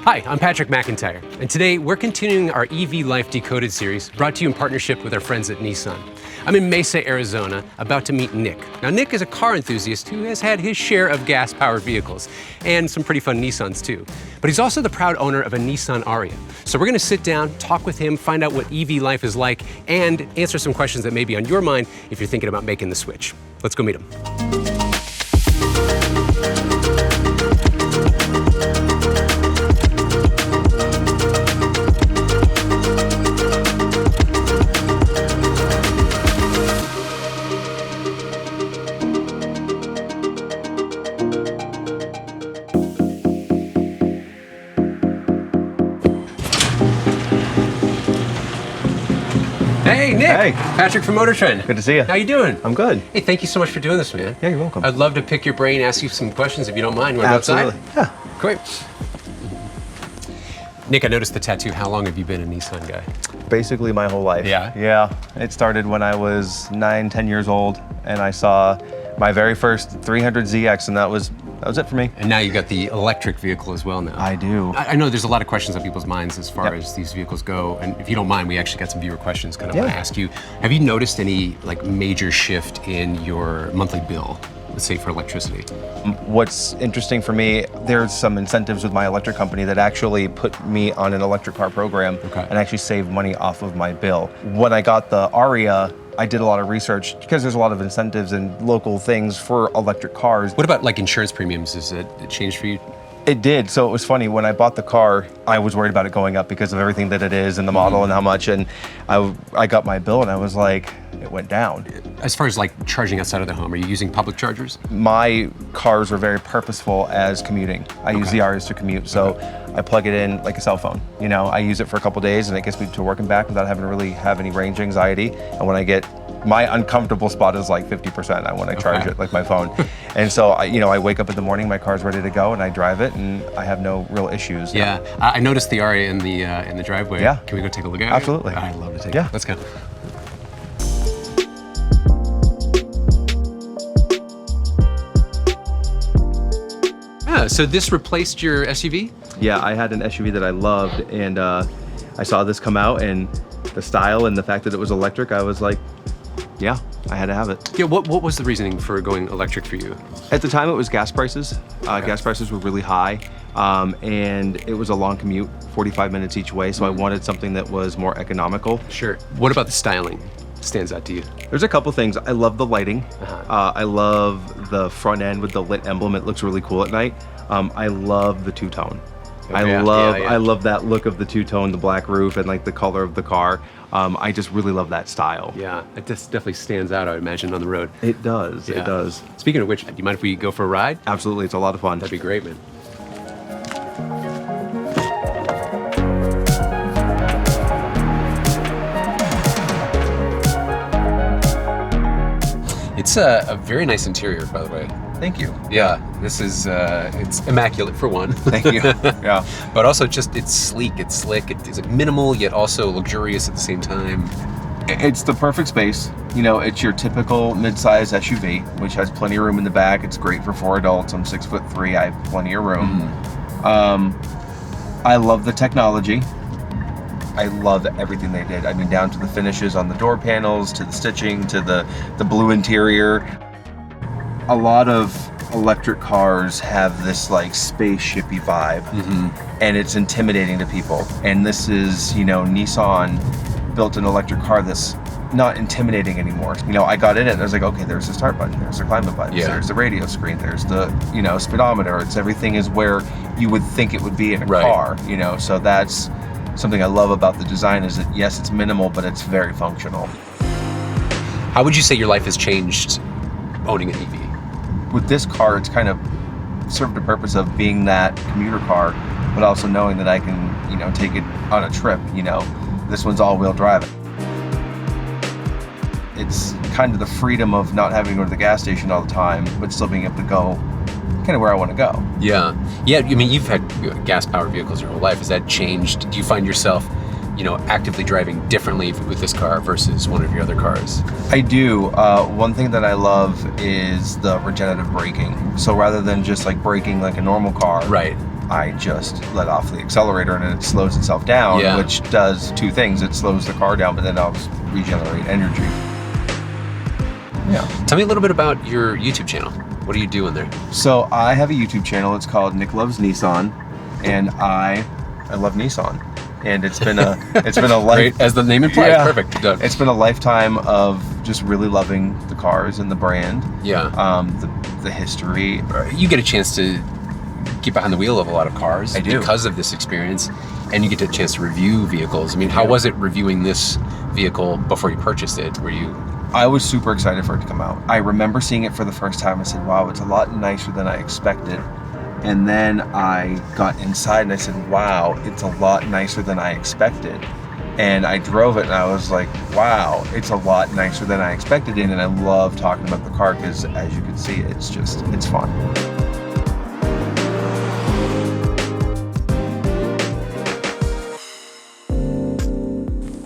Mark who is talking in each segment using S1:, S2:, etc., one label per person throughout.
S1: Hi, I'm Patrick McIntyre, and today we're continuing our EV Life Decoded series brought to you in partnership with our friends at Nissan. I'm in Mesa, Arizona, about to meet Nick. Now, Nick is a car enthusiast who has had his share of gas-powered vehicles, and some pretty fun Nissans too. But he's also the proud owner of a Nissan ARIYA. So we're gonna sit down, talk with him, find out what EV life is like, and answer some questions that may be on your mind if you're thinking about making the switch. Let's go meet him. Hey, Nick.
S2: Hey.
S1: Patrick from MotorTrend.
S2: Good to see you.
S1: How you doing?
S2: I'm good.
S1: Hey, thank you so much for doing this, man.
S2: Yeah, you're welcome.
S1: I'd love to pick your brain, ask you some questions if you don't mind. We're
S2: Absolutely.
S1: outside?
S2: Yeah.
S1: Great. Nick, I noticed the tattoo. How long have you been a Nissan guy?
S2: Basically my whole life.
S1: Yeah?
S2: Yeah. It started when I was 9, 10 years old, and I saw my very first 300ZX, and that was it for me.
S1: And now you've got the electric vehicle as well now.
S2: I do.
S1: I know there's a lot of questions on people's minds as far as these vehicles go, and if you don't mind, we actually got some viewer questions kind of want to ask you. Have you noticed any like major shift in your monthly bill, let's say for electricity?
S2: What's interesting for me, there's some incentives with my electric company that actually put me on an electric car program and actually saved money off of my bill. When I got the ARIYA, I did a lot of research because there's a lot of incentives and local things for electric cars.
S1: What about like insurance premiums? Is it changed for you?
S2: It did. So it was funny, when I bought the car, I was worried about it going up because of everything that it is and the model and how much, and I got my bill and I was like, it went down.
S1: As far as like charging outside of the home, are you using public chargers?
S2: My cars were very purposeful as commuting. I use the ARIYAs to commute, so I plug it in like a cell phone. You know, I use it for a couple days and it gets me to work and back without having to really have any range anxiety. And when I get, my uncomfortable spot is like 50% when I charge it, like my phone. And so, I wake up in the morning, my car's ready to go, and I drive it, and I have no real issues.
S1: Yeah, I noticed the ARIYA in the driveway.
S2: Yeah.
S1: Can we go take a look at it?
S2: Absolutely.
S1: I'd love to take
S2: Yeah.
S1: it. Let's go. Yeah, so this replaced your SUV?
S2: Yeah, I had an SUV that I loved, and I saw this come out, and the style and the fact that it was electric, I was like, yeah, I had to have it.
S1: Yeah, what was the reasoning for going electric for you?
S2: At the time, it was gas prices. Gas prices were really high, and it was a long commute, 45 minutes each way, so I wanted something that was more economical.
S1: Sure. What about the styling stands out to you?
S2: There's a couple things. I love the lighting. I love the front end with the lit emblem. It looks really cool at night. I love the two-tone. I love that look of the two-tone, the black roof, and like the color of the car. I just really love that style.
S1: Yeah, it just definitely stands out, I would imagine, on the road.
S2: It does, it does.
S1: Speaking of which, do you mind if we go for a ride?
S2: Absolutely, it's a lot of fun.
S1: That'd be great, man. It's a very nice interior, by the way.
S2: Thank you.
S1: Yeah, this is, it's immaculate for one.
S2: Thank you, yeah.
S1: But also just, it's sleek, it's slick, it's minimal, yet also luxurious at the same time.
S2: It's the perfect space. You know, it's your typical mid-size SUV, which has plenty of room in the back. It's great for 4 adults. I'm 6'3", I have plenty of room. I love the technology. I love everything they did. I mean, down to the finishes on the door panels, to the stitching, to the blue interior. A lot of electric cars have this like spaceshipy vibe, and it's intimidating to people. And this is, Nissan built an electric car that's not intimidating anymore. I got in it and I was like, okay, there's the start button, there's the climate button, there's the radio screen, there's the, speedometer. It's everything is where you would think it would be in a car, so that's something I love about the design, is that yes, it's minimal, but it's very functional.
S1: How would you say your life has changed owning an EV?
S2: With this car, it's kind of served the purpose of being that commuter car, but also knowing that I can, take it on a trip, This one's all-wheel drive. It's kind of the freedom of not having to go to the gas station all the time, but still being able to go kind of where I want to go.
S1: Yeah. Yeah, I mean, you've had gas-powered vehicles your whole life. Has that changed? Do you find yourself, actively driving differently with this car versus one of your other cars?
S2: I do. One thing that I love is the regenerative braking. So rather than just like braking like a normal car, I just let off the accelerator and it slows itself down,
S1: Yeah.
S2: which does two things. It slows the car down, but then helps regenerate energy. Yeah.
S1: Tell me a little bit about your YouTube channel. What are you doing there?
S2: So I have a YouTube channel. It's called Nick Loves Nissan, and I love Nissan. And it's been a life.
S1: Great, as the name implies.
S2: Yeah.
S1: Perfect. Done.
S2: It's been a lifetime of just really loving the cars and the brand.
S1: Yeah.
S2: The history.
S1: You get a chance to get behind the wheel of a lot of cars
S2: I do.
S1: because of this experience, and you get a chance to review vehicles. I mean, how was it reviewing this vehicle before you purchased it? Were you?
S2: I was super excited for it to come out. I remember seeing it for the first time. I said, wow, it's a lot nicer than I expected. And then I got inside and I said, wow, it's a lot nicer than I expected. And I drove it and I was like, wow, it's a lot nicer than I expected. And I love talking about the car because, as you can see, it's fun.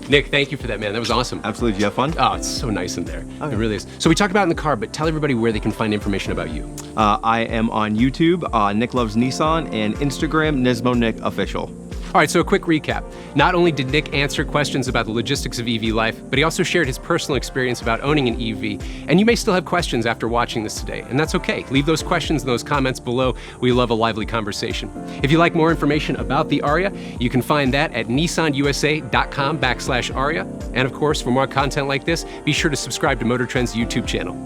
S1: Nick, thank you for that, man. That was awesome.
S2: Absolutely. Did you have fun?
S1: Oh, it's so nice in there. It really is. So we talked about it in the car, but tell everybody where they can find information about you.
S2: I am on YouTube, Nick Loves Nissan, and Instagram, Nismo Nick Official.
S1: All right, so a quick recap. Not only did Nick answer questions about the logistics of EV life, but he also shared his personal experience about owning an EV. And you may still have questions after watching this today, and that's okay. Leave those questions in those comments below. We love a lively conversation. If you'd like more information about the ARIYA, you can find that at nissanusa.com/ARIYA. And of course, for more content like this, be sure to subscribe to MotorTrend's YouTube channel.